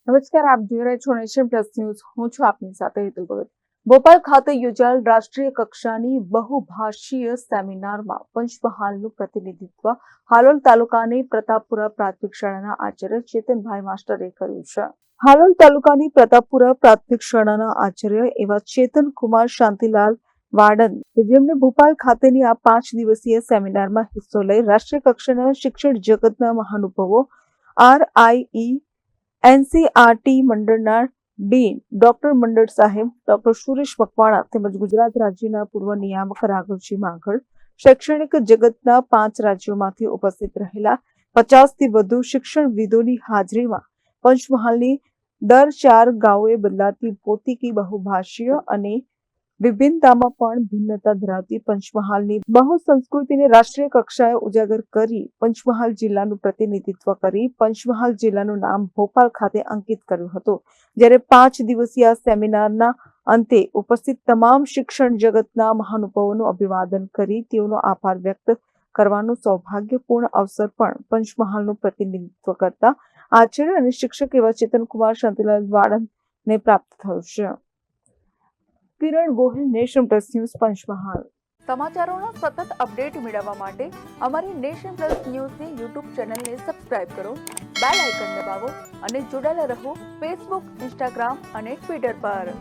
નમસ્કાર, આપ જોઈ રહ્યા છો નેશન પ્લસ ન્યૂઝ. હું છું આપની સાથે હેતુ ભગત. ભોપાલ ખાતે યોજાયેલ રાષ્ટ્રીય કક્ષાની બહુભાષીય સેમિનારમાં પંચમહાલનું પ્રતિનિધિત્વ હાલોલ તાલુકાની પ્રતાપપુરા પ્રાથમિક શાળાના આચાર્ય ચેતનભાઈ માસ્ટરે કર્યું છે. હાલોલ તાલુકાની પ્રતાપપુરા પ્રાથમિક શાળાના આચાર્ય એવા ચેતનકુમાર શાંતિલાલ વાડન, જેમને ભોપાલ ખાતેની આ 5 દિવસીય સેમિનારમાં હિસ્સો લઈ રાષ્ટ્રીય કક્ષાના શિક્ષણ જગતના મહાનુભાવો RIE NCRT મંડળના ડીન ડોક્ટર મંડળ સાહેબ ડોક્ટર સુરેશ મકવાણા તેમજ ગુજરાત રાજ્યના પૂર્વ નિયામક રાઘવજી માંગળ, શૈક્ષણિક જગતના 5 રાજ્યોમાંથી ઉપસ્થિત રહેલા 50થી વધુ શિક્ષણવિદોની હાજરીમાં પંચમહાલની દર 4 ગામોએ બદલાતી ભૌતિકી બહુભાષીય અને વિભિન્નતામાં પણ ભિન્નતા ધરાવતી પંચમહાલની બહુસંસ્કૃતિને રાષ્ટ્રીય કક્ષાએ ઉજાગર કરી પંચમહાલ જિલ્લાનું પ્રતિનિધિત્વ કરી પંચમહાલ જિલ્લાનું નામ ભોપાલ ખાતે અંકિત કર્યું હતું. જ્યારે 5 દિવસીય સેમિનારના અંતે ઉપસ્થિત તમામ શિક્ષણ જગતના મહાનુભાવોનું અભિવાદન કરી તેઓનો આભાર વ્યક્ત કરવાનું સૌભાગ્યપૂર્ણ અવસર પણ પંચમહાલનું પ્રતિનિધિત્વ કરતા આચાર્ય અને શિક્ષક એવા ચેતનકુમાર શાંતિલાલ વાડનને પ્રાપ્ત થયું છે. Kiran Gohil, Nation Plus News, Panchmahal. સમાચારોના સતત અપડેટ મેળવવા માટે અમારી નેશન પ્લસ ન્યૂઝની યુટ્યુબ ચેનલને સબસ્ક્રાઇબ કરો, બેલ આઇકન દબાવો અને જોડાયેલા રહો ફેસબુક, ઇન્સ્ટાગ્રામ અને ટ્વિટર પર.